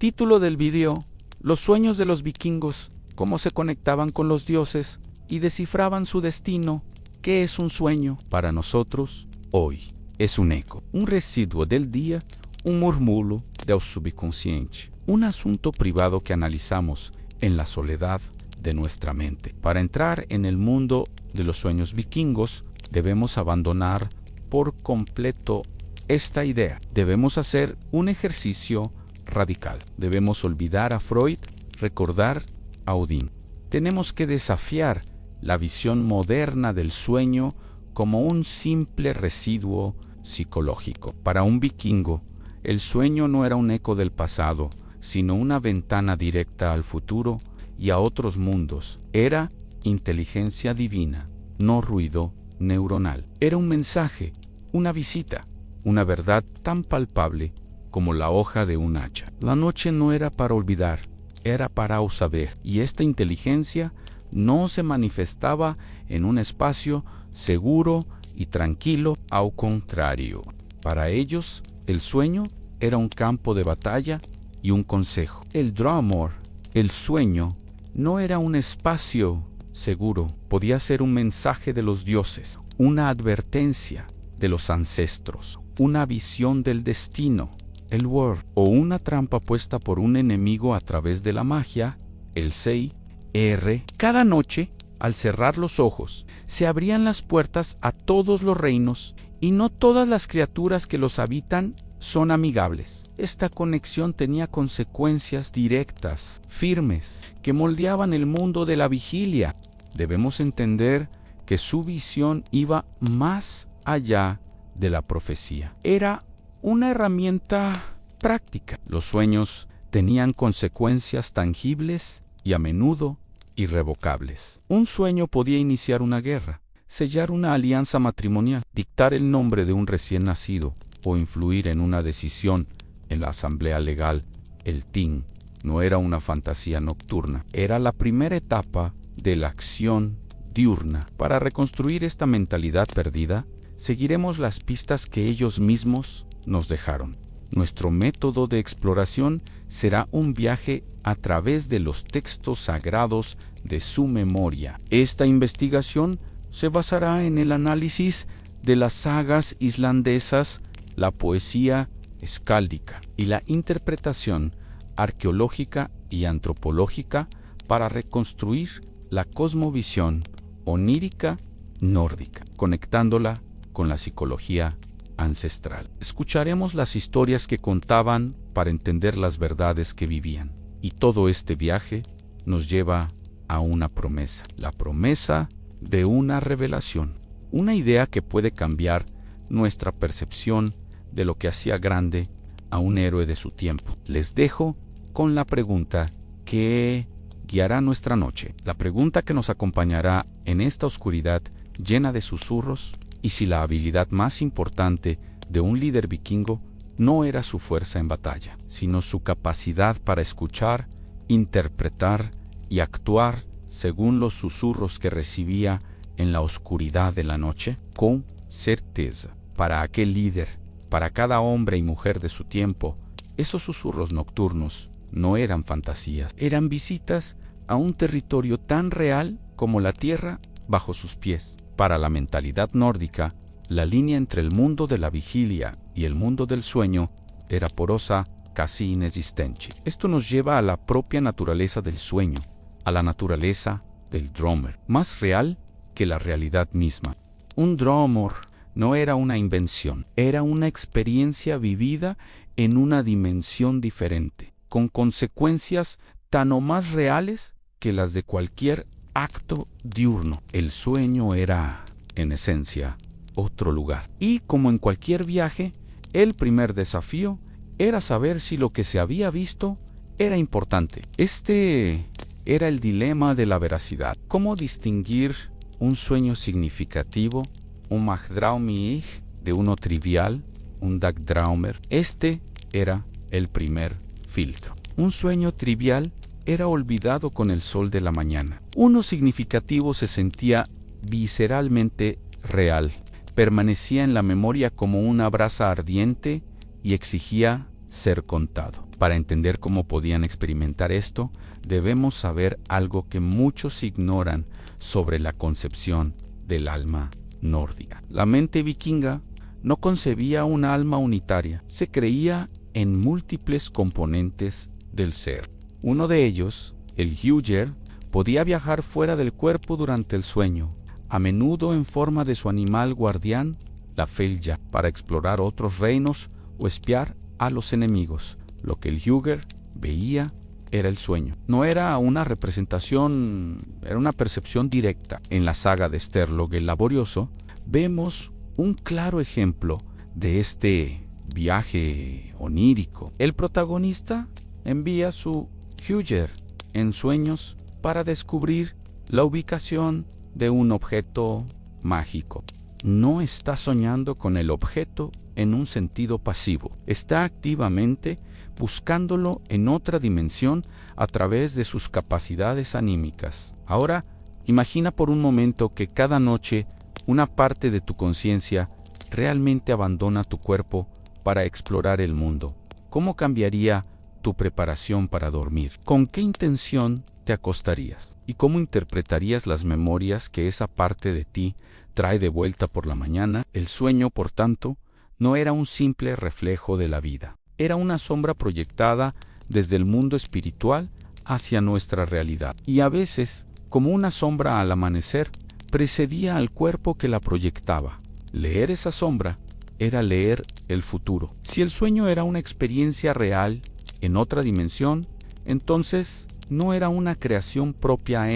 Título del video: Los sueños de los vikingos, cómo se conectaban con los dioses y descifraban su destino. ¿Qué es un sueño? Para nosotros, hoy, es un eco, un residuo del día, un murmullo del subconsciente, un asunto privado que analizamos en la soledad de nuestra mente. Para entrar en el mundo de los sueños vikingos, debemos abandonar por completo esta idea. Debemos hacer un ejercicio radical. Debemos olvidar a Freud, recordar a Odín. Tenemos que desafiar la visión moderna del sueño como un simple residuo psicológico. Para un vikingo, el sueño no era un eco del pasado, sino una ventana directa al futuro y a otros mundos. Era inteligencia divina, no ruido neuronal. Era un mensaje, una visita, una verdad tan palpable como la hoja de un hacha. La noche no era para olvidar, era para saber, y esta inteligencia no se manifestaba en un espacio seguro y tranquilo, al contrario. Para ellos, el sueño era un campo de batalla y un consejo. El Draumur, el sueño, no era un espacio seguro, podía ser un mensaje de los dioses, una advertencia de los ancestros, una visión del destino, el Word, o una trampa puesta por un enemigo a través de la magia, el Sei. Cada noche, al cerrar los ojos, se abrían las puertas a todos los reinos, y no todas las criaturas que los habitan son amigables. Esta conexión tenía consecuencias directas, firmes, que moldeaban el mundo de la vigilia. Debemos entender que su visión iba más allá de la profecía. Era una herramienta práctica. Los sueños tenían consecuencias tangibles y a menudo irrevocables. Un sueño podía iniciar una guerra, sellar una alianza matrimonial, dictar el nombre de un recién nacido o influir en una decisión en la asamblea legal. El Ting no era una fantasía nocturna, era la primera etapa de la acción diurna. Para reconstruir esta mentalidad perdida, seguiremos las pistas que ellos mismos nos dejaron. Nuestro método de exploración será un viaje a través de los textos sagrados de su memoria. Esta investigación se basará en el análisis de las sagas islandesas, la poesía escáldica y la interpretación arqueológica y antropológica para reconstruir la cosmovisión onírica nórdica, conectándola con la psicología ancestral. Escucharemos las historias que contaban para entender las verdades que vivían. Y todo este viaje nos lleva a una promesa, la promesa de una revelación, una idea que puede cambiar nuestra percepción de lo que hacía grande a un héroe de su tiempo. Les dejo con la pregunta que guiará nuestra noche, la pregunta que nos acompañará en esta oscuridad llena de susurros, y si la habilidad más importante de un líder vikingo no era su fuerza en batalla, sino su capacidad para escuchar, interpretar y actuar según los susurros que recibía en la oscuridad de la noche. Con certeza, para aquel líder, para cada hombre y mujer de su tiempo, esos susurros nocturnos no eran fantasías, eran visitas a un territorio tan real como la tierra bajo sus pies. Para la mentalidad nórdica, la línea entre el mundo de la vigilia y el mundo del sueño era porosa, casi inexistente. Esto nos lleva a la propia naturaleza del sueño, a la naturaleza del Draumur, más real que la realidad misma. Un Draumur no era una invención, era una experiencia vivida en una dimensión diferente, con consecuencias tan o más reales que las de cualquier acto diurno. El sueño era, en esencia, otro lugar. Y como en cualquier viaje, el primer desafío era saber si lo que se había visto era importante. Este era el dilema de la veracidad. ¿Cómo distinguir un sueño significativo, un Magdraumig, de uno trivial, un Dagdraumer? Este era el primer filtro. Un sueño trivial era olvidado con el sol de la mañana. Uno significativo se sentía visceralmente real, permanecía en la memoria como una brasa ardiente y exigía ser contado. Para entender cómo podían experimentar esto, debemos saber algo que muchos ignoran sobre la concepción del alma nórdica. La mente vikinga no concebía un alma unitaria, se creía en múltiples componentes del ser. Uno de ellos, el Hugr, podía viajar fuera del cuerpo durante el sueño, a menudo en forma de su animal guardián, la Felja, para explorar otros reinos o espiar a los enemigos. Lo que el Hugr veía era el sueño. No era una representación, era una percepción directa. En la saga de Sturlog el Laborioso vemos un claro ejemplo de este viaje onírico. El protagonista envía su Hugr en sueños para descubrir la ubicación de un objeto mágico. No está soñando con el objeto en un sentido pasivo. Está activamente buscándolo en otra dimensión a través de sus capacidades anímicas. Ahora, imagina por un momento que cada noche una parte de tu conciencia realmente abandona tu cuerpo para explorar el mundo. ¿Cómo cambiaría tu preparación para dormir? ¿Con qué intención te acostarías? ¿Y cómo interpretarías las memorias que esa parte de ti trae de vuelta por la mañana? El sueño, por tanto, no era un simple reflejo de la vida. Era una sombra proyectada desde el mundo espiritual hacia nuestra realidad. Y a veces, como una sombra al amanecer, precedía al cuerpo que la proyectaba. Leer esa sombra era leer el futuro. Si el sueño era una experiencia real en otra dimensión, entonces no era una creación propia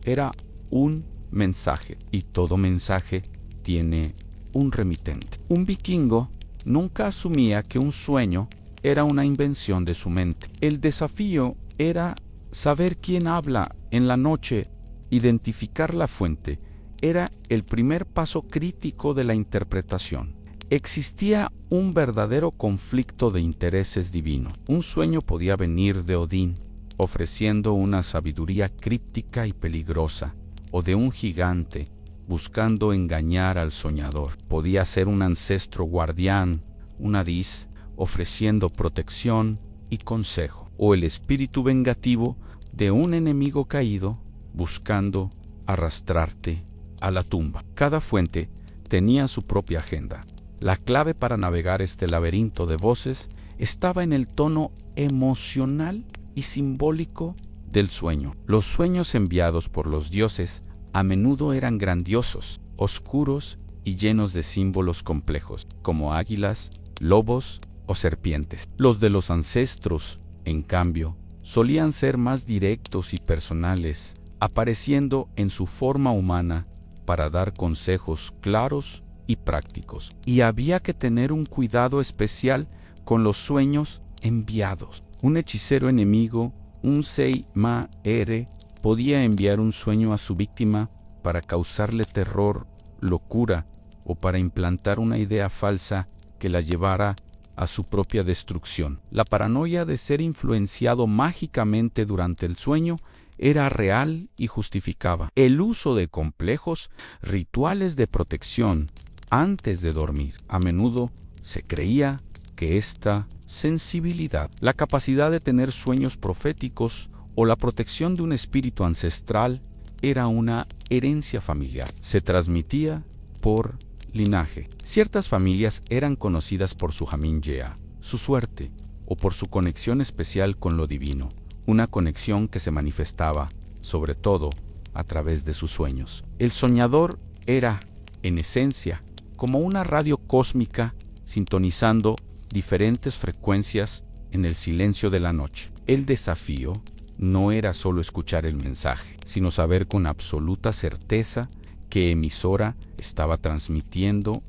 era un mensaje. Y todo mensaje tiene un remitente. Un vikingo nunca asumía que un sueño era una invención de su mente. El desafío era saber quién habla en la noche, identificar la fuente. Era el primer paso crítico de la interpretación. Existía un verdadero conflicto de intereses divinos. Un sueño podía venir de Odín, ofreciendo una sabiduría críptica y peligrosa, o de un gigante, buscando engañar al soñador. Podía ser un ancestro guardián, un Hadís, ofreciendo protección y consejo, o el espíritu vengativo de un enemigo caído, buscando arrastrarte a la tumba. Cada fuente tenía su propia agenda. La clave para navegar este laberinto de voces estaba en el tono emocional y simbólico del sueño. Los sueños enviados por los dioses a menudo eran grandiosos, oscuros y llenos de símbolos complejos, como águilas, lobos o serpientes. Los de los ancestros, en cambio, solían ser más directos y personales, apareciendo en su forma humana para dar consejos claros y prácticos. Y había que tener un cuidado especial con los sueños enviados. Un hechicero enemigo, un Sei-ma-ere, podía enviar un sueño a su víctima para causarle terror, locura o para implantar una idea falsa que la llevara a su propia destrucción. La paranoia de ser influenciado mágicamente durante el sueño era real y justificaba el uso de complejos rituales de protección antes de dormir. A menudo se creía que esta sensibilidad, la capacidad de tener sueños proféticos o la protección de un espíritu ancestral era una herencia familiar. Se transmitía por linaje. Ciertas familias eran conocidas por su Hamin-Yea, su suerte, o por su conexión especial con lo divino, una conexión que se manifestaba, sobre todo, a través de sus sueños. El soñador era, en esencia, como una radio cósmica sintonizando diferentes frecuencias en el silencio de la noche. El desafío no era solo escuchar el mensaje, sino saber con absoluta certeza qué emisora estaba transmitiendo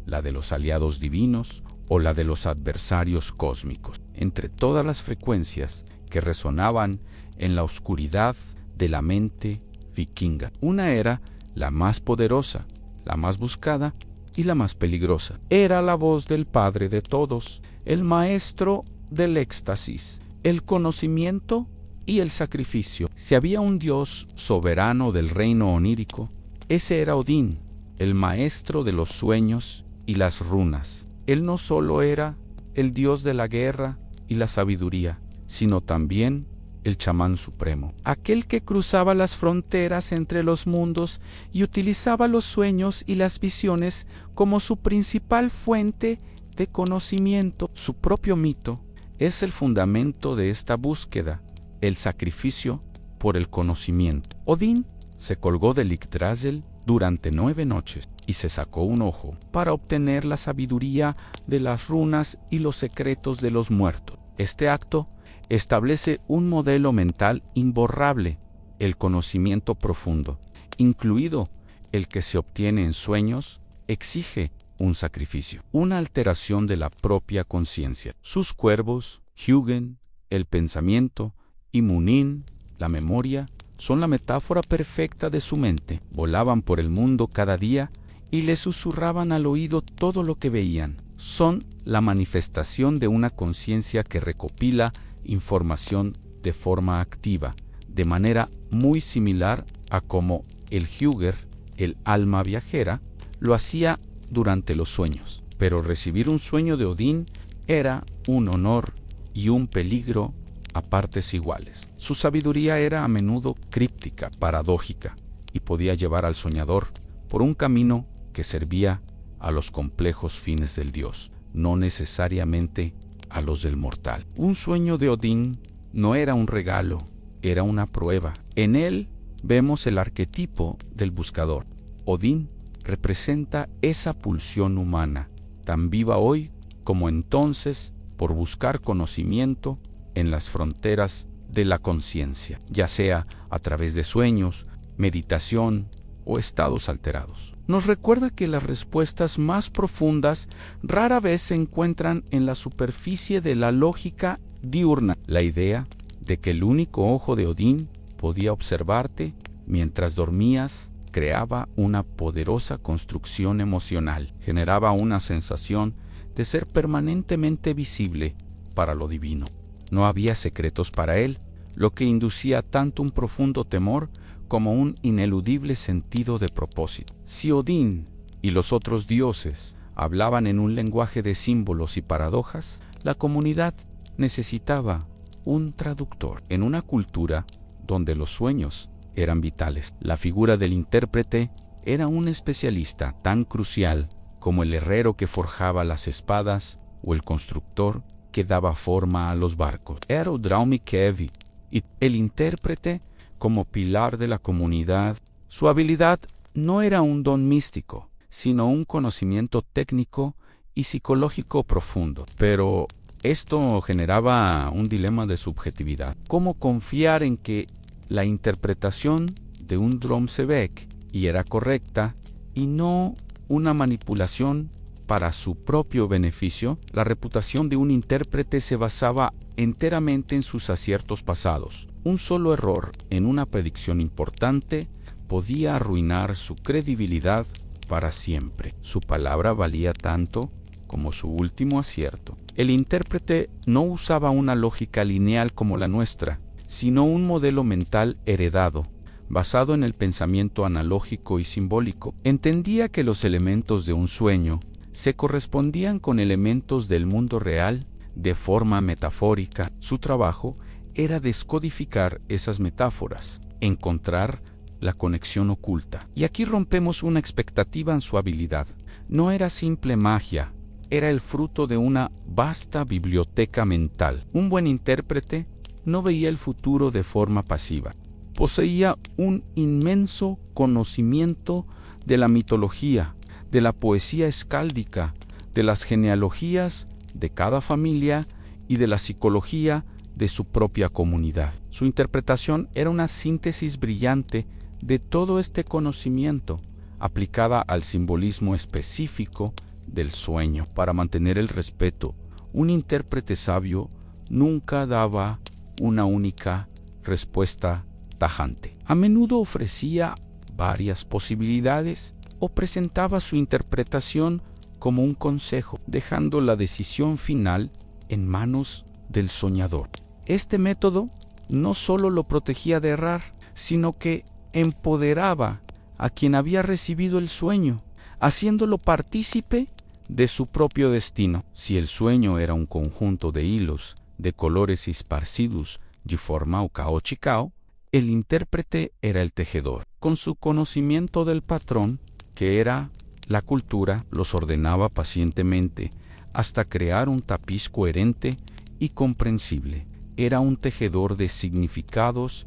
la de los aliados divinos o la de los adversarios cósmicos. Entre todas las frecuencias que resonaban en la oscuridad de la mente vikinga, una era la más poderosa, la más buscada y la más peligrosa. Era la voz del Padre de todos, el maestro del éxtasis, el conocimiento y el sacrificio. Si había un dios soberano del reino onírico, ese era Odín, el maestro de los sueños y las runas. Él no solo era el dios de la guerra y la sabiduría, sino también el chamán supremo, aquel que cruzaba las fronteras entre los mundos y utilizaba los sueños y las visiones como su principal fuente de conocimiento. Su propio mito es el fundamento de esta búsqueda, el sacrificio por el conocimiento. Odín se colgó del Yggdrasil durante 9 noches y se sacó un ojo para obtener la sabiduría de las runas y los secretos de los muertos. Este acto establece un modelo mental imborrable, el conocimiento profundo, incluido el que se obtiene en sueños, exige un sacrificio, una alteración de la propia conciencia. Sus cuervos, Hugin, el pensamiento, y Munin, la memoria, son la metáfora perfecta de su mente. Volaban por el mundo cada día y le susurraban al oído todo lo que veían. Son la manifestación de una conciencia que recopila información de forma activa, de manera muy similar a como el Hugr, el alma viajera, lo hacía durante los sueños. Pero recibir un sueño de Odín era un honor y un peligro a partes iguales. Su sabiduría era a menudo críptica, paradójica, y podía llevar al soñador por un camino que servía a los complejos fines del dios, no necesariamente a los del mortal. Un sueño de Odín no era un regalo, era una prueba. En él vemos el arquetipo del buscador. Odín representa esa pulsión humana, tan viva hoy como entonces, por buscar conocimiento en las fronteras de la conciencia, ya sea a través de sueños, meditación o estados alterados. Nos recuerda que las respuestas más profundas rara vez se encuentran en la superficie de la lógica diurna. La idea de que el único ojo de Odín podía observarte mientras dormías creaba una poderosa construcción emocional, generaba una sensación de ser permanentemente visible para lo divino. No había secretos para él, lo que inducía tanto un profundo temor como un ineludible sentido de propósito. Si Odín y los otros dioses hablaban en un lenguaje de símbolos y paradojas, la comunidad necesitaba un traductor. En una cultura donde los sueños eran vitales, la figura del intérprete era un especialista tan crucial como el herrero que forjaba las espadas o el constructor que daba forma a los barcos. Era Draumikevi, y el intérprete como pilar de la comunidad. Su habilidad no era un don místico, sino un conocimiento técnico y psicológico profundo. Pero esto generaba un dilema de subjetividad. ¿Cómo confiar en que la interpretación de un Dromsebek y era correcta y no una manipulación para su propio beneficio? La reputación de un intérprete se basaba enteramente en sus aciertos pasados. Un solo error en una predicción importante podía arruinar su credibilidad para siempre. Su palabra valía tanto como su último acierto. El intérprete no usaba una lógica lineal como la nuestra, sino un modelo mental heredado, basado en el pensamiento analógico y simbólico. Entendía que los elementos de un sueño se correspondían con elementos del mundo real de forma metafórica. Su trabajo era descodificar esas metáforas, encontrar la conexión oculta. Y aquí rompemos una expectativa en su habilidad. No era simple magia, era el fruto de una vasta biblioteca mental. Un buen intérprete no veía el futuro de forma pasiva. Poseía un inmenso conocimiento de la mitología, de la poesía escáldica, de las genealogías de cada familia y de la psicología de su propia comunidad. Su interpretación era una síntesis brillante de todo este conocimiento, aplicada al simbolismo específico del sueño. Para mantener el respeto, un intérprete sabio nunca daba una única respuesta tajante. A menudo ofrecía varias posibilidades o presentaba su interpretación como un consejo, dejando la decisión final en manos del soñador. Este método no solo lo protegía de errar, sino que empoderaba a quien había recibido el sueño, haciéndolo partícipe de su propio destino. Si el sueño era un conjunto de hilos de colores esparcidos de forma caótica, el intérprete era el tejedor. Con su conocimiento del patrón, que era la cultura, los ordenaba pacientemente hasta crear un tapiz coherente y comprensible. Era un tejedor de significados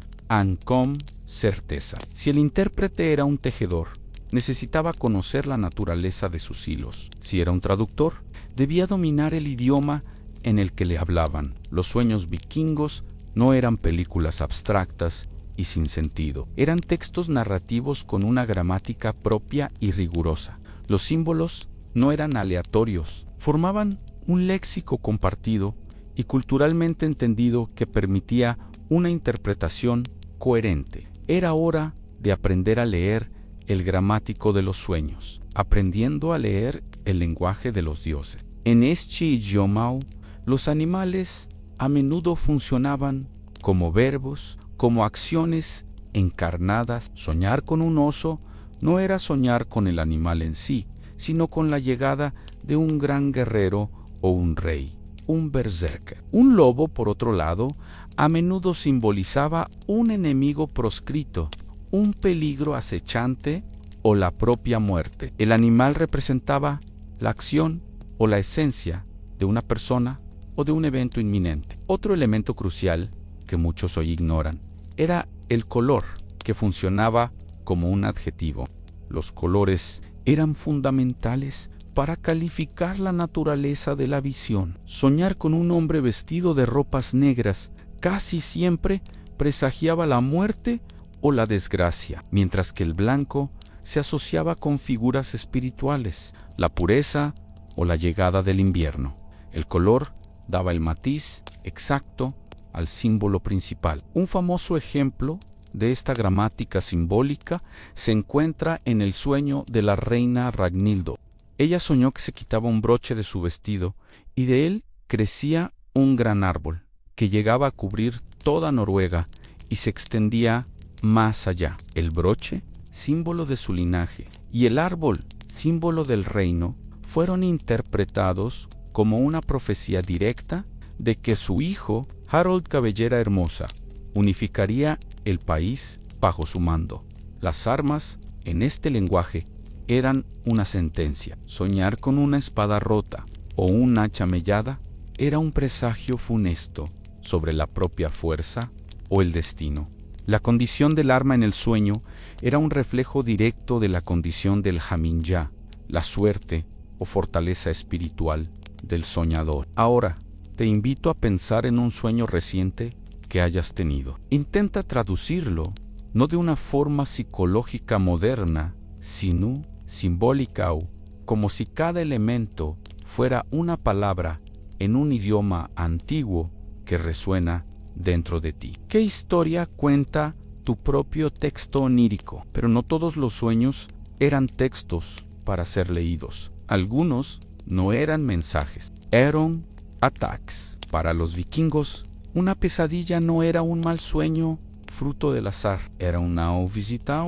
con certeza. Si el intérprete era un tejedor, necesitaba conocer la naturaleza de sus hilos. Si era un traductor, debía dominar el idioma en el que le hablaban. Los sueños vikingos no eran películas abstractas y sin sentido. Eran textos narrativos con una gramática propia y rigurosa. Los símbolos no eran aleatorios, formaban un léxico compartido y culturalmente entendido que permitía una interpretación coherente. Era hora de aprender a leer el gramático de los sueños, aprendiendo a leer el lenguaje de los dioses. En este idioma, los animales a menudo funcionaban como verbos, como acciones encarnadas. Soñar con un oso no era soñar con el animal en sí, sino con la llegada de un gran guerrero o un rey, un berserker. Un lobo, por otro lado, a menudo simbolizaba un enemigo proscrito, un peligro acechante o la propia muerte. El animal representaba la acción o la esencia de una persona o de un evento inminente. Otro elemento crucial que muchos hoy ignoran era el color, que funcionaba como un adjetivo. Los colores eran fundamentales para calificar la naturaleza de la visión. Soñar con un hombre vestido de ropas negras casi siempre presagiaba la muerte o la desgracia, mientras que el blanco se asociaba con figuras espirituales, la pureza o la llegada del invierno. El color daba el matiz exacto al símbolo principal. Un famoso ejemplo de esta gramática simbólica se encuentra en el sueño de la reina Ragnhildur. Ella soñó que se quitaba un broche de su vestido y de él crecía un gran árbol que llegaba a cubrir toda Noruega y se extendía más allá. El broche, símbolo de su linaje, y el árbol, símbolo del reino, fueron interpretados como una profecía directa de que su hijo, Harold Cabellera Hermosa, unificaría el país bajo su mando. Las armas, en este lenguaje, eran una sentencia. Soñar con una espada rota o un hacha mellada era un presagio funesto sobre la propia fuerza o el destino. La condición del arma en el sueño era un reflejo directo de la condición del Haminjá, la suerte o fortaleza espiritual del soñador. Ahora, te invito a pensar en un sueño reciente que hayas tenido. Intenta traducirlo, no de una forma psicológica moderna, sino simbólica, o como si cada elemento fuera una palabra en un idioma antiguo que resuena dentro de ti. ¿Qué historia cuenta tu propio texto onírico? Pero no todos los sueños eran textos para ser leídos. Algunos no eran mensajes, eran attacks. Para los vikingos, una pesadilla no era un mal sueño fruto del azar, era una visita,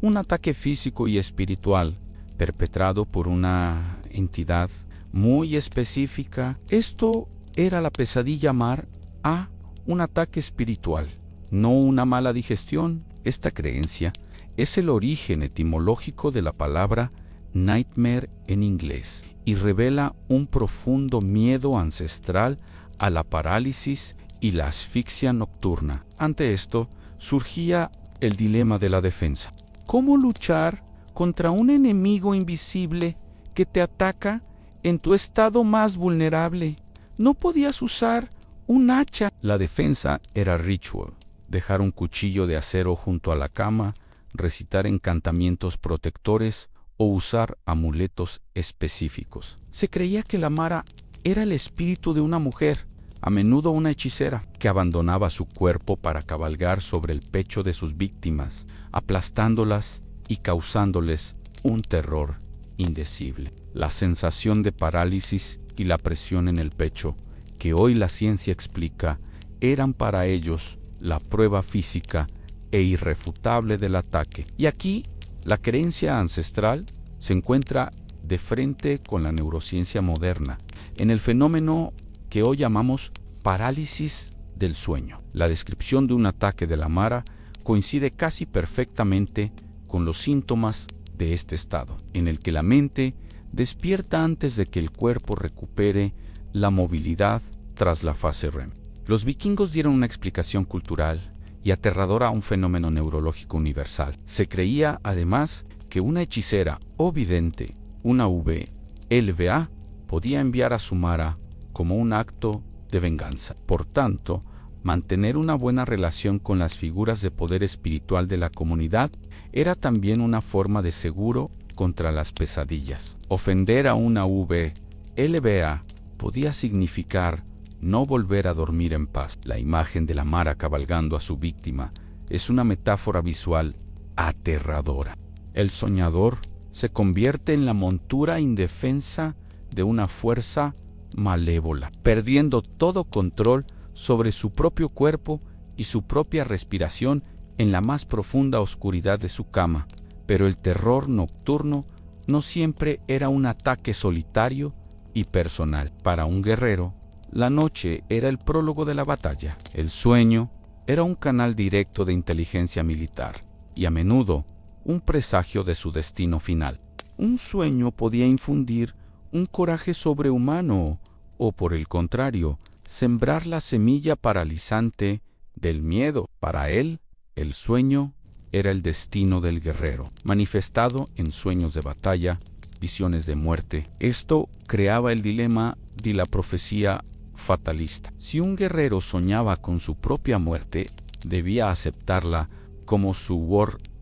un ataque físico y espiritual perpetrado por una entidad muy específica. Esto era la pesadilla mar a un ataque espiritual, no una mala digestión. Esta creencia es el origen etimológico de la palabra nightmare en inglés y revela un profundo miedo ancestral a la parálisis y la asfixia nocturna. Ante esto, surgía el dilema de la defensa. ¿Cómo luchar contra un enemigo invisible que te ataca en tu estado más vulnerable? No podías usar un hacha. La defensa era ritual: dejar un cuchillo de acero junto a la cama, recitar encantamientos protectores o usar amuletos específicos. Se creía que la Mara era el espíritu de una mujer, a menudo una hechicera, que abandonaba su cuerpo para cabalgar sobre el pecho de sus víctimas, aplastándolas y causándoles un terror indecible. La sensación de parálisis y la presión en el pecho, que hoy la ciencia explica, eran para ellos la prueba física e irrefutable del ataque. Y aquí, la creencia ancestral se encuentra de frente con la neurociencia moderna en el fenómeno que hoy llamamos parálisis del sueño. La descripción de un ataque de la Mara coincide casi perfectamente con los síntomas de este estado, en el que la mente despierta antes de que el cuerpo recupere la movilidad tras la fase REM. Los vikingos dieron una explicación cultural y aterradora a un fenómeno neurológico universal. Se creía, además, que una hechicera o vidente, una LVA, podía enviar a su Mara como un acto de venganza. Por tanto, mantener una buena relación con las figuras de poder espiritual de la comunidad era también una forma de seguro contra las pesadillas. Ofender a una LVA podía significar no volver a dormir en paz. La imagen de la Mara cabalgando a su víctima es una metáfora visual aterradora. El soñador se convierte en la montura indefensa de una fuerza malévola, perdiendo todo control sobre su propio cuerpo y su propia respiración en la más profunda oscuridad de su cama. Pero el terror nocturno no siempre era un ataque solitario y personal. Para un guerrero, la noche era el prólogo de la batalla. El sueño era un canal directo de inteligencia militar y a menudo un presagio de su destino final. Un sueño podía infundir un coraje sobrehumano o, por el contrario, sembrar la semilla paralizante del miedo. Para él, el sueño era el destino del guerrero, manifestado en sueños de batalla, visiones de muerte. Esto creaba el dilema de la profecía fatalista. Si un guerrero soñaba con su propia muerte, ¿debía aceptarla como su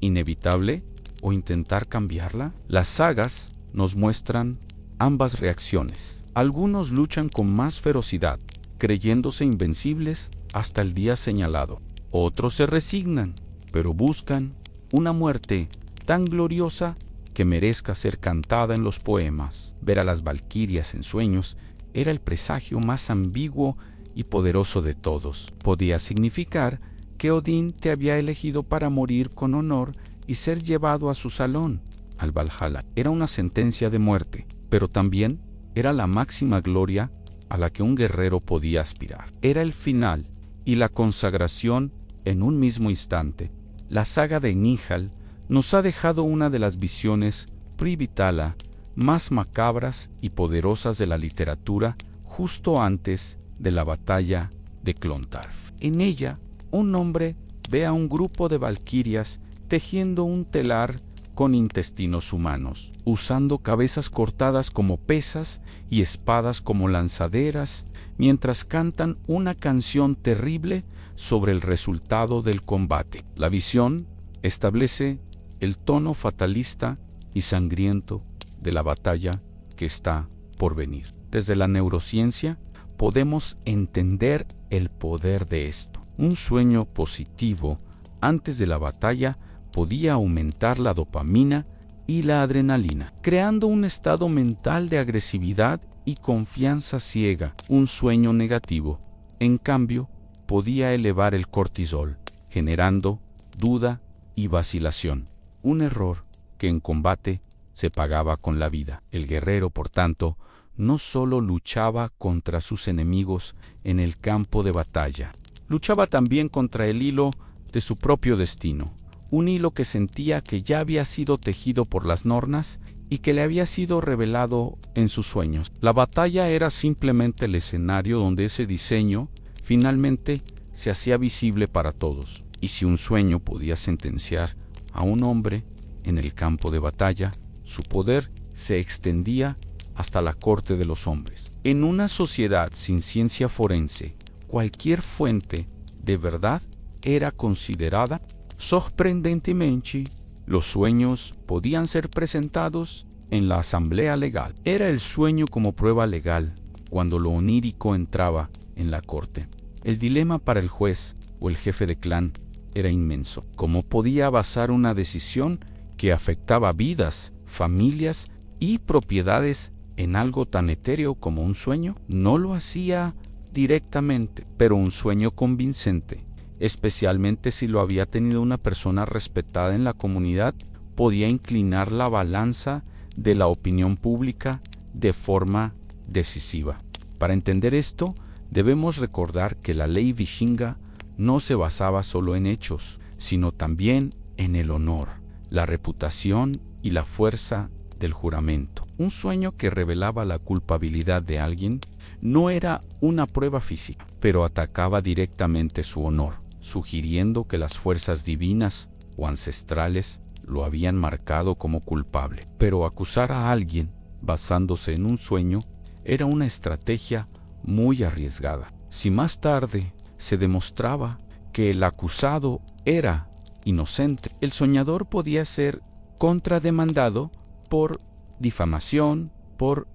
inevitable o intentar cambiarla? Las sagas nos muestran ambas reacciones. Algunos luchan con más ferocidad, creyéndose invencibles hasta el día señalado. Otros se resignan, pero buscan una muerte tan gloriosa que merezca ser cantada en los poemas. Ver a las valquirias en sueños era el presagio más ambiguo y poderoso de todos. Podía significar que Odín te había elegido para morir con honor y ser llevado a su salón, al Valhalla. Era una sentencia de muerte, pero también era la máxima gloria a la que un guerrero podía aspirar. Era el final y la consagración en un mismo instante. La saga de Nihal nos ha dejado una de las visiones previtala más macabras y poderosas de la literatura justo antes de la batalla de Clontarf. En ella, un hombre ve a un grupo de valquirias tejiendo un telar con intestinos humanos, usando cabezas cortadas como pesas y espadas como lanzaderas, mientras cantan una canción terrible sobre el resultado del combate. La visión establece el tono fatalista y sangriento de la batalla que está por venir. Desde la neurociencia podemos entender el poder de esto. Un sueño positivo antes de la batalla podía aumentar la dopamina y la adrenalina, creando un estado mental de agresividad y confianza ciega. Un sueño negativo, en cambio, podía elevar el cortisol, generando duda y vacilación. Un error que en combate se pagaba con la vida. El guerrero, por tanto, no solo luchaba contra sus enemigos en el campo de batalla, luchaba también contra el hilo de su propio destino, un hilo que sentía que ya había sido tejido por las nornas y que le había sido revelado en sus sueños. La batalla era simplemente el escenario donde ese diseño finalmente se hacía visible para todos. Y si un sueño podía sentenciar a un hombre en el campo de batalla, su poder se extendía hasta la corte de los hombres. En una sociedad sin ciencia forense, cualquier fuente de verdad era considerada. Sorprendentemente, los sueños podían ser presentados en la asamblea legal. Era el sueño como prueba legal cuando lo onírico entraba en la corte. El dilema para el juez o el jefe de clan era inmenso. ¿Cómo podía basar una decisión que afectaba vidas, familias y propiedades en algo tan etéreo como un sueño? No lo hacía directamente, pero un sueño convincente, especialmente si lo había tenido una persona respetada en la comunidad, podía inclinar la balanza de la opinión pública de forma decisiva. Para entender esto, debemos recordar que la ley Vishinga no se basaba solo en hechos, sino también en el honor, la reputación y la fuerza del juramento. Un sueño que revelaba la culpabilidad de alguien no era una prueba física, pero atacaba directamente su honor, sugiriendo que las fuerzas divinas o ancestrales lo habían marcado como culpable. Pero acusar a alguien basándose en un sueño era una estrategia muy arriesgada. Si más tarde se demostraba que el acusado era inocente, el soñador podía ser contrademandado por difamación, por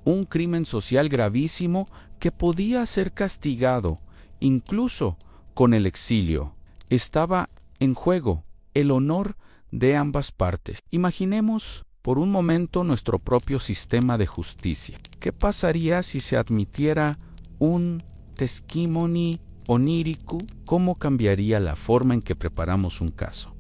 un crimen social gravísimo que podía ser castigado incluso con el exilio. Estaba en juego el honor de ambas partes. Imaginemos por un momento nuestro propio sistema de justicia. ¿Qué pasaría si se admitiera un testimony onírico? ¿Cómo cambiaría la forma en que preparamos un caso?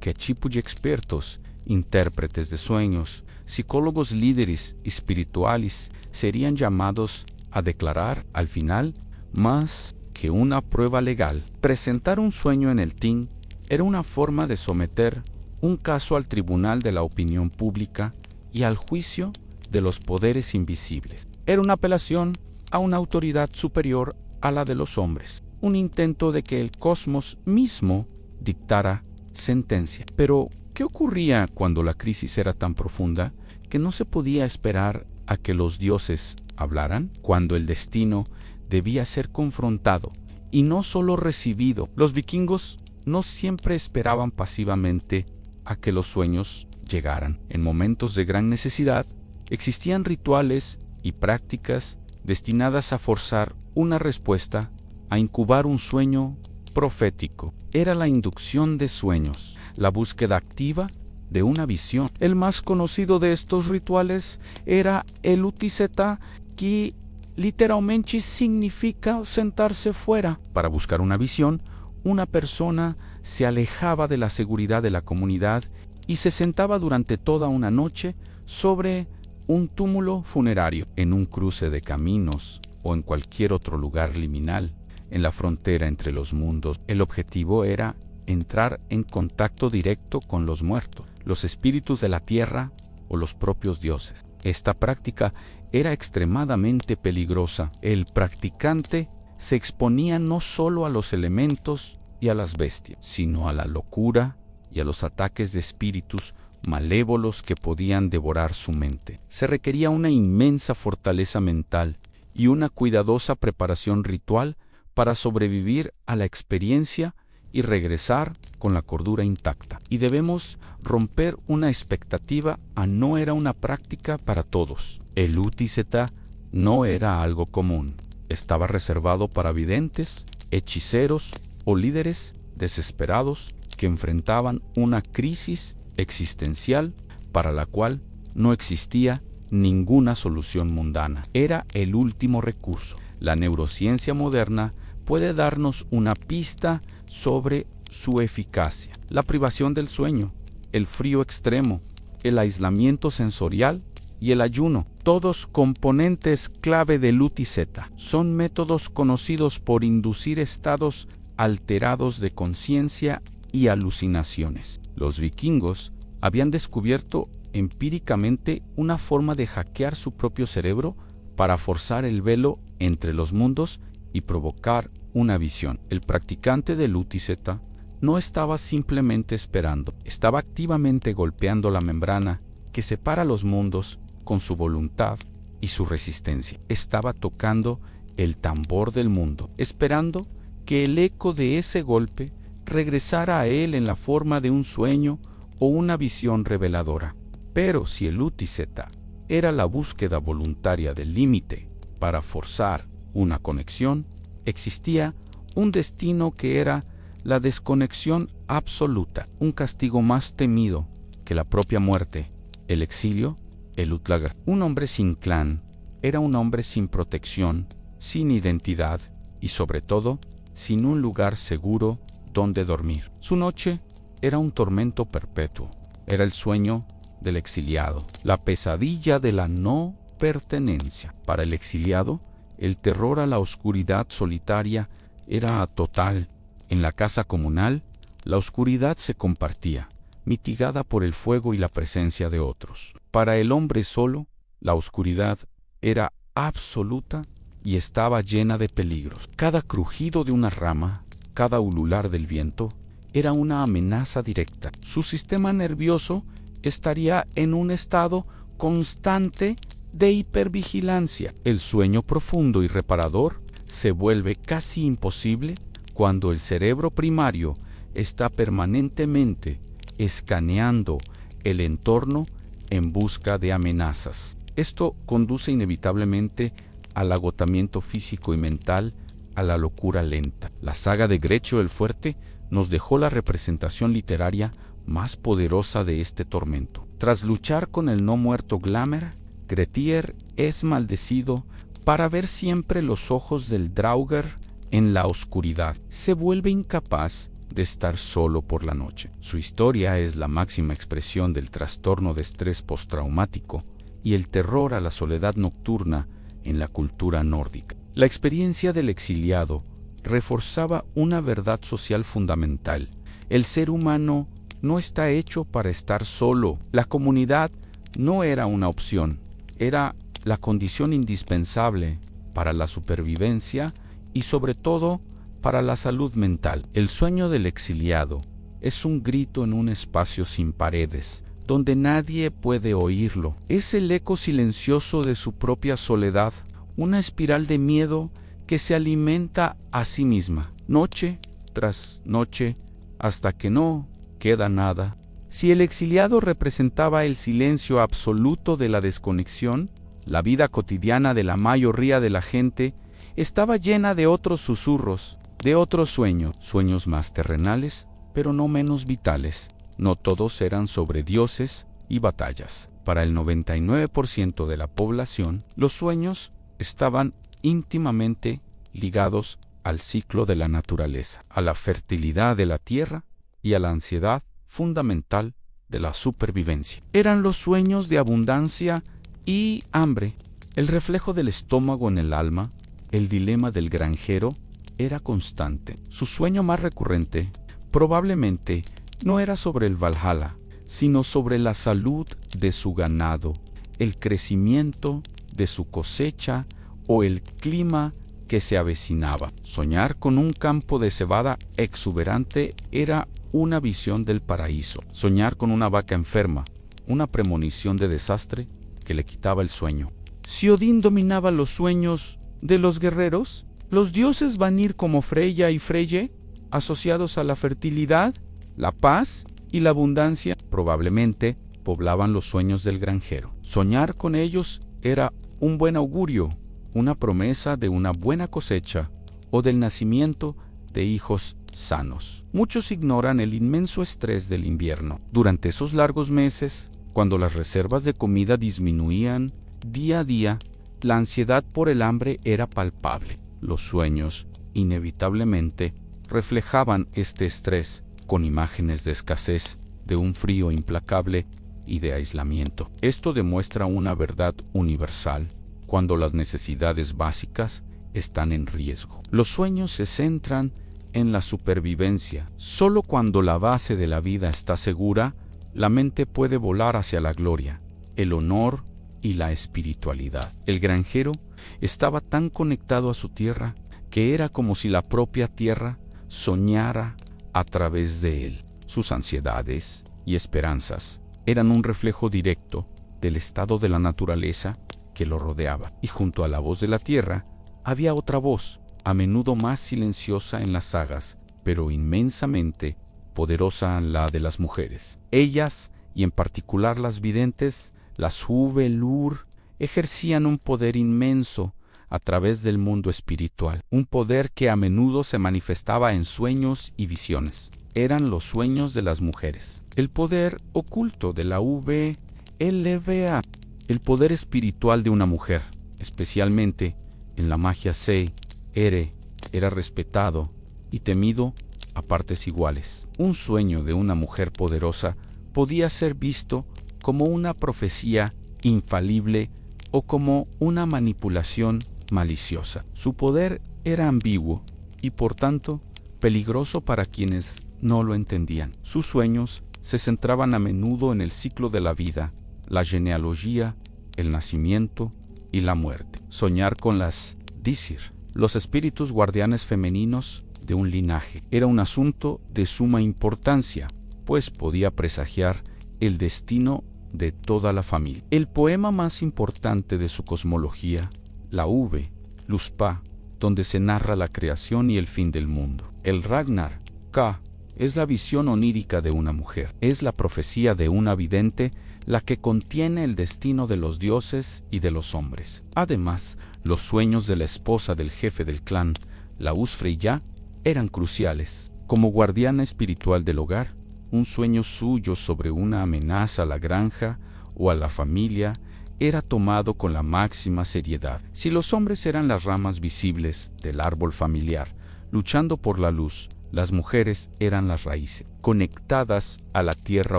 Que tipo de expertos, intérpretes de sueños, psicólogos líderes espirituales serían llamados a declarar al final más que una prueba legal. Presentar un sueño en el TIN era una forma de someter un caso al tribunal de la opinión pública y al juicio de los poderes invisibles. Era una apelación a una autoridad superior a la de los hombres, un intento de que el cosmos mismo dictara sentencia. Pero, ¿qué ocurría cuando la crisis era tan profunda que no se podía esperar a que los dioses hablaran? Cuando el destino debía ser confrontado y no solo recibido. Los vikingos no siempre esperaban pasivamente a que los sueños llegaran. En momentos de gran necesidad, existían rituales y prácticas destinadas a forzar una respuesta, a incubar un sueño profético. Era la inducción de sueños, la búsqueda activa de una visión. El más conocido de estos rituales era el utiseta, que literalmente significa sentarse fuera. Para buscar una visión, una persona se alejaba de la seguridad de la comunidad y se sentaba durante toda una noche sobre un túmulo funerario, en un cruce de caminos o en cualquier otro lugar liminal, en la frontera entre los mundos. El objetivo era entrar en contacto directo con los muertos, los espíritus de la tierra o los propios dioses. Esta práctica era extremadamente peligrosa. El practicante se exponía no solo a los elementos y a las bestias, sino a la locura y a los ataques de espíritus malévolos que podían devorar su mente. Se requería una inmensa fortaleza mental y una cuidadosa preparación ritual para sobrevivir a la experiencia y regresar con la cordura intacta. Y debemos romper una expectativa: no era una práctica para todos. El utiseta no era algo común. Estaba reservado para videntes, hechiceros o líderes desesperados que enfrentaban una crisis existencial para la cual no existía ninguna solución mundana. Era el último recurso. La neurociencia moderna puede darnos una pista sobre su eficacia. La privación del sueño, el frío extremo, el aislamiento sensorial y el ayuno, todos componentes clave del utiseta, son métodos conocidos por inducir estados alterados de conciencia y alucinaciones. Los vikingos habían descubierto empíricamente una forma de hackear su propio cerebro para forzar el velo entre los mundos y provocar una visión. El practicante del utiseta no estaba simplemente esperando, estaba activamente golpeando la membrana que separa los mundos con su voluntad y su resistencia. Estaba tocando el tambor del mundo, esperando que el eco de ese golpe regresara a él en la forma de un sueño o una visión reveladora. Pero si el utiseta era la búsqueda voluntaria del límite para forzar una conexión, existía un destino que era la desconexión absoluta, un castigo más temido que la propia muerte, el exilio, el utlaga. Un hombre sin clan era un hombre sin protección, sin identidad y sobre todo sin un lugar seguro donde dormir. Su noche era un tormento perpetuo, era el sueño del exiliado, la pesadilla de la no pertenencia. Para el exiliado, el terror a la oscuridad solitaria era total. En la casa comunal, la oscuridad se compartía, mitigada por el fuego y la presencia de otros. Para el hombre solo, la oscuridad era absoluta y estaba llena de peligros. Cada crujido de una rama, cada ulular del viento, era una amenaza directa. Su sistema nervioso estaría en un estado constante de hipervigilancia. El sueño profundo y reparador se vuelve casi imposible cuando el cerebro primario está permanentemente escaneando el entorno en busca de amenazas. Esto conduce inevitablemente al agotamiento físico y mental, a la locura lenta. La saga de Greccio el Fuerte nos dejó la representación literaria más poderosa de este tormento. Tras luchar con el no muerto Glamer, Grettir es maldecido para ver siempre los ojos del Draugr en la oscuridad. Se vuelve incapaz de estar solo por la noche. Su historia es la máxima expresión del trastorno de estrés postraumático y el terror a la soledad nocturna en la cultura nórdica. La experiencia del exiliado reforzaba una verdad social fundamental. El ser humano no está hecho para estar solo. La comunidad no era una opción, era la condición indispensable para la supervivencia y sobre todo para la salud mental. El sueño del exiliado es un grito en un espacio sin paredes, donde nadie puede oírlo. Es el eco silencioso de su propia soledad, una espiral de miedo que se alimenta a sí misma, noche tras noche, hasta que no queda nada. Si el exiliado representaba el silencio absoluto de la desconexión, la vida cotidiana de la mayoría de la gente estaba llena de otros susurros, de otros sueños, sueños más terrenales, pero no menos vitales. No todos eran sobre dioses y batallas. Para el 99% de la población, los sueños estaban íntimamente ligados al ciclo de la naturaleza, a la fertilidad de la tierra y a la ansiedad fundamental de la supervivencia. Eran los sueños de abundancia y hambre, el reflejo del estómago en el alma. El dilema del granjero era constante. Su sueño más recurrente probablemente no era sobre el Valhalla, sino sobre la salud de su ganado, el crecimiento de su cosecha o el clima que se avecinaba. Soñar con un campo de cebada exuberante era una visión del paraíso. Soñar con una vaca enferma, una premonición de desastre que le quitaba el sueño. Si Odín dominaba los sueños de los guerreros, los dioses Vanir como Freya y Freyje, asociados a la fertilidad, la paz y la abundancia, probablemente poblaban los sueños del granjero. Soñar con ellos era un buen augurio, una promesa de una buena cosecha o del nacimiento de hijos sanos. Muchos ignoran el inmenso estrés del invierno. Durante esos largos meses, cuando las reservas de comida disminuían día a día, la ansiedad por el hambre era palpable. Los sueños, inevitablemente, reflejaban este estrés con imágenes de escasez, de un frío implacable y de aislamiento. Esto demuestra una verdad universal. Cuando las necesidades básicas están en riesgo, los sueños se centran en la supervivencia. Solo cuando la base de la vida está segura, la mente puede volar hacia la gloria, el honor y la espiritualidad. El granjero estaba tan conectado a su tierra que era como si la propia tierra soñara a través de él. Sus ansiedades y esperanzas eran un reflejo directo del estado de la naturaleza que lo rodeaba. Y junto a la voz de la tierra había otra voz, a menudo más silenciosa en las sagas, pero inmensamente poderosa, la de las mujeres. Ellas, y en particular las videntes, las Húvelur, ejercían un poder inmenso a través del mundo espiritual, un poder que a menudo se manifestaba en sueños y visiones. Eran los sueños de las mujeres, el poder oculto de la VLVA, el poder espiritual de una mujer, especialmente en la magia Sei, era respetado y temido a partes iguales. Un sueño de una mujer poderosa podía ser visto como una profecía infalible o como una manipulación maliciosa. Su poder era ambiguo y por tanto peligroso para quienes no lo entendían. Sus sueños se centraban a menudo en el ciclo de la vida, la genealogía, el nacimiento y la muerte. Soñar con las Disir, los espíritus guardianes femeninos de un linaje, era un asunto de suma importancia, pues podía presagiar el destino de toda la familia. El poema más importante de su cosmología, la V, Luzpa, donde se narra la creación y el fin del mundo. El Ragnar, K, es la visión onírica de una mujer. Es la profecía de una vidente la que contiene el destino de los dioses y de los hombres. Además, los sueños de la esposa del jefe del clan, la Usfreyja, eran cruciales. Como guardiana espiritual del hogar, un sueño suyo sobre una amenaza a la granja o a la familia era tomado con la máxima seriedad. Si los hombres eran las ramas visibles del árbol familiar, luchando por la luz, las mujeres eran las raíces, conectadas a la tierra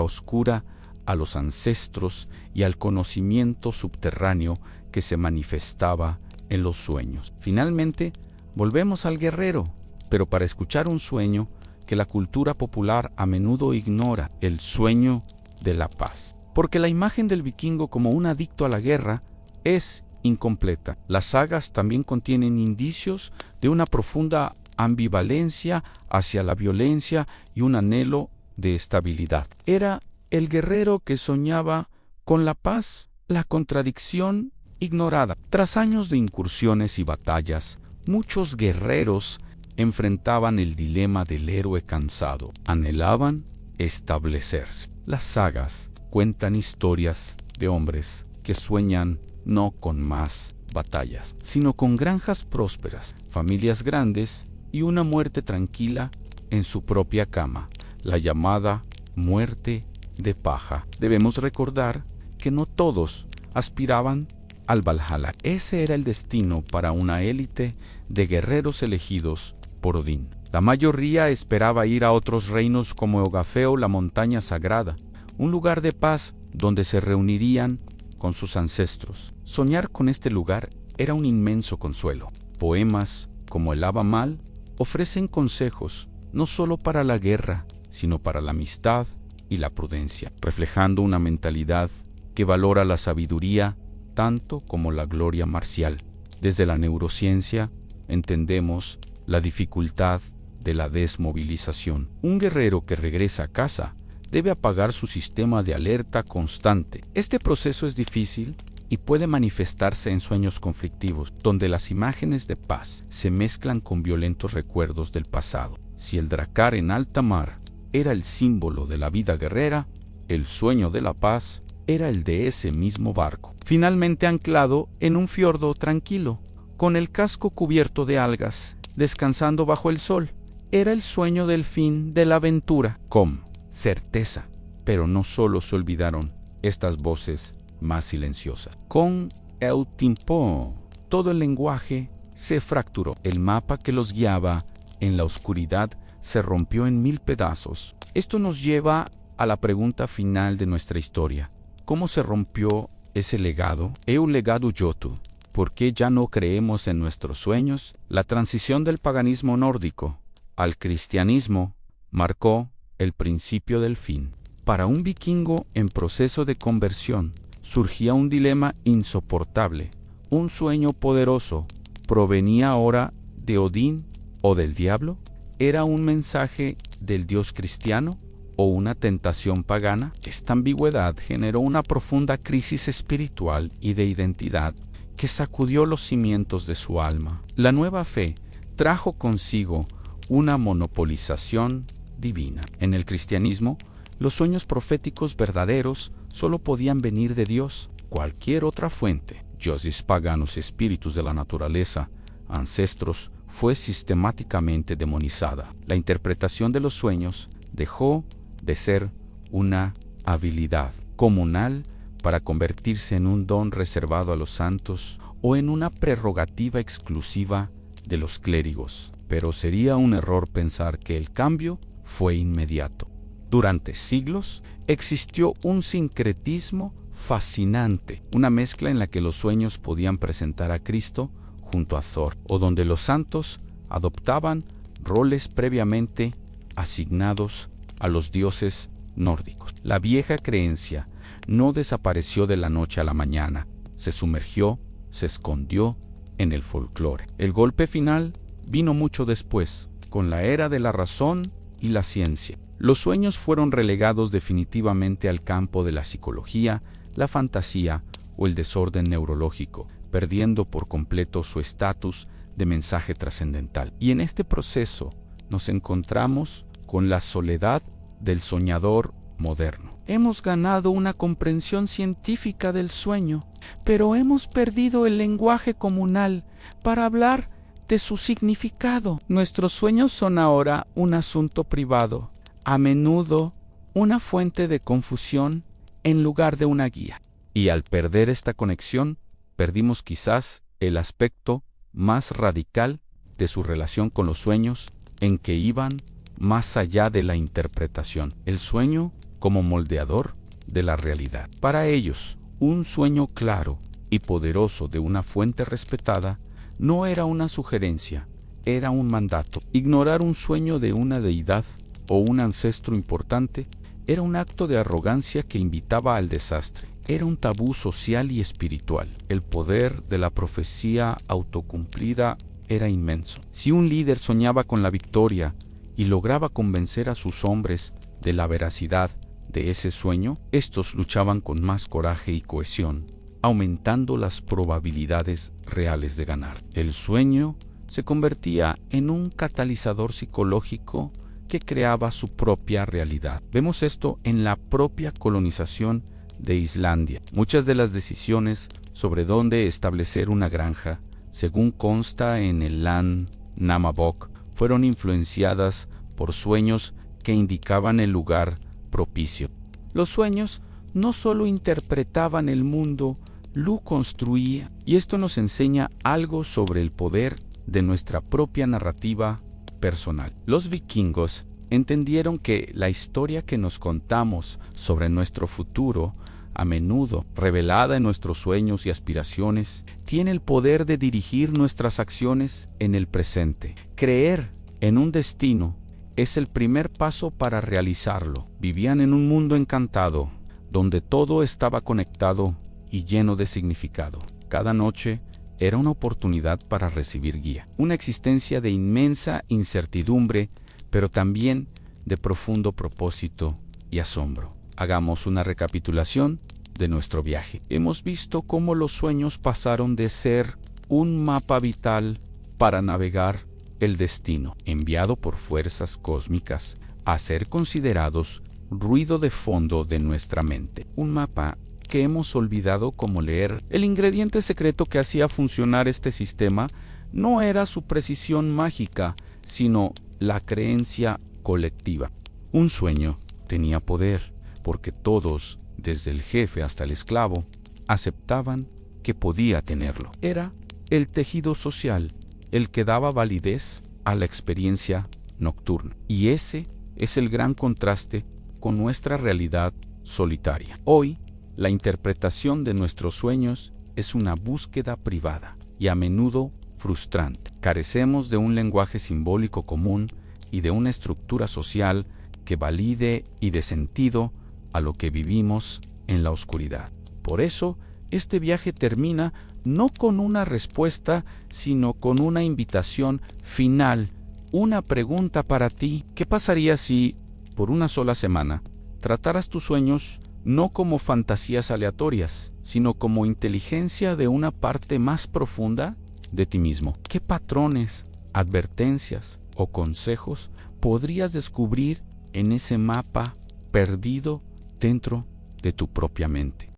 oscura, a los ancestros y al conocimiento subterráneo que se manifestaba en los sueños. Finalmente, volvemos al guerrero, pero para escuchar un sueño que la cultura popular a menudo ignora, el sueño de la paz. Porque la imagen del vikingo como un adicto a la guerra es incompleta. Las sagas también contienen indicios de una profunda ambivalencia hacia la violencia y un anhelo de estabilidad. Era el guerrero que soñaba con la paz, la contradicción ignorada. Tras años de incursiones y batallas, muchos guerreros enfrentaban el dilema del héroe cansado. Anhelaban establecerse. Las sagas cuentan historias de hombres que sueñan no con más batallas, sino con granjas prósperas, familias grandes y una muerte tranquila en su propia cama, la llamada muerte de paja. Debemos recordar que no todos aspiraban al Valhalla. Ese era el destino para una élite de guerreros elegidos por Odín. La mayoría esperaba ir a otros reinos como Eogafeo, la montaña sagrada, un lugar de paz donde se reunirían con sus ancestros. Soñar con este lugar era un inmenso consuelo. Poemas como el Ava Mal ofrecen consejos no solo para la guerra, sino para la amistad y la prudencia, reflejando una mentalidad que valora la sabiduría tanto como la gloria marcial. Desde la neurociencia entendemos la dificultad de la desmovilización. Un guerrero que regresa a casa debe apagar su sistema de alerta constante. Este proceso es difícil y puede manifestarse en sueños conflictivos, donde las imágenes de paz se mezclan con violentos recuerdos del pasado. Si el dracar en alta mar era el símbolo de la vida guerrera, el sueño de la paz era el de ese mismo barco, finalmente anclado en un fiordo tranquilo, con el casco cubierto de algas, descansando bajo el sol. Era el sueño del fin de la aventura, con certeza. Pero no solo se olvidaron estas voces más silenciosas. Con el tiempo, todo el lenguaje se fracturó. El mapa que los guiaba en la oscuridad se rompió en 1000 pedazos. Esto nos lleva a la pregunta final de nuestra historia. ¿Cómo se rompió ese legado? ¿Eu legado yotu? ¿Por qué ya no creemos en nuestros sueños? La transición del paganismo nórdico al cristianismo marcó el principio del fin. Para un vikingo en proceso de conversión, surgía un dilema insoportable. Un sueño poderoso provenía ahora de Odín o del diablo. ¿Era un mensaje del Dios cristiano o una tentación pagana? Esta ambigüedad generó una profunda crisis espiritual y de identidad que sacudió los cimientos de su alma. La nueva fe trajo consigo una monopolización divina. En el cristianismo, los sueños proféticos verdaderos solo podían venir de Dios. Cualquier otra fuente, dioses paganos, espíritus de la naturaleza, ancestros, fue sistemáticamente demonizada. La interpretación de los sueños dejó de ser una habilidad comunal para convertirse en un don reservado a los santos o en una prerrogativa exclusiva de los clérigos. Pero sería un error pensar que el cambio fue inmediato. Durante siglos existió un sincretismo fascinante, una mezcla en la que los sueños podían presentar a Cristo junto a Thor, o donde los santos adoptaban roles previamente asignados a los dioses nórdicos. La vieja creencia no desapareció de la noche a la mañana, se sumergió, se escondió en el folclore. El golpe final vino mucho después, con la era de la razón y la ciencia. Los sueños fueron relegados definitivamente al campo de la psicología, la fantasía o el desorden neurológico, perdiendo por completo su estatus de mensaje trascendental. Y en este proceso nos encontramos con la soledad del soñador moderno. Hemos ganado una comprensión científica del sueño, pero hemos perdido el lenguaje comunal para hablar de su significado. Nuestros sueños son ahora un asunto privado, a menudo una fuente de confusión en lugar de una guía. Y al perder esta conexión, perdimos quizás el aspecto más radical de su relación con los sueños, en que iban más allá de la interpretación. El sueño como moldeador de la realidad. Para ellos, un sueño claro y poderoso de una fuente respetada no era una sugerencia, era un mandato. Ignorar un sueño de una deidad o un ancestro importante era un acto de arrogancia que invitaba al desastre. Era un tabú social y espiritual. El poder de la profecía autocumplida era inmenso. Si un líder soñaba con la victoria y lograba convencer a sus hombres de la veracidad de ese sueño, estos luchaban con más coraje y cohesión, aumentando las probabilidades reales de ganar. El sueño se convertía en un catalizador psicológico que creaba su propia realidad. Vemos esto en la propia colonización de Islandia. Muchas de las decisiones sobre dónde establecer una granja, según consta en el Landnámabók, fueron influenciadas por sueños que indicaban el lugar propicio. Los sueños no solo interpretaban el mundo, lo construía, y esto nos enseña algo sobre el poder de nuestra propia narrativa personal. Los vikingos entendieron que la historia que nos contamos sobre nuestro futuro, a menudo revelada en nuestros sueños y aspiraciones, tiene el poder de dirigir nuestras acciones en el presente. Creer en un destino es el primer paso para realizarlo. Vivían en un mundo encantado, donde todo estaba conectado y lleno de significado. Cada noche era una oportunidad para recibir guía. Una existencia de inmensa incertidumbre, pero también de profundo propósito y asombro. Hagamos una recapitulación de nuestro viaje. Hemos visto cómo los sueños pasaron de ser un mapa vital para navegar el destino, enviado por fuerzas cósmicas, a ser considerados ruido de fondo de nuestra mente. Un mapa que hemos olvidado cómo leer. El ingrediente secreto que hacía funcionar este sistema no era su precisión mágica, sino la creencia colectiva. Un sueño tenía poder, porque todos, desde el jefe hasta el esclavo, aceptaban que podía tenerlo. Era el tejido social el que daba validez a la experiencia nocturna. Y ese es el gran contraste con nuestra realidad solitaria. Hoy, la interpretación de nuestros sueños es una búsqueda privada y a menudo frustrante. Carecemos de un lenguaje simbólico común y de una estructura social que valide y dé sentido a lo que vivimos en la oscuridad. Por eso, este viaje termina no con una respuesta, sino con una invitación final, una pregunta para ti. ¿Qué pasaría si, por una sola semana, trataras tus sueños no como fantasías aleatorias, sino como inteligencia de una parte más profunda de ti mismo? ¿Qué patrones, advertencias o consejos podrías descubrir en ese mapa perdido dentro de tu propia mente?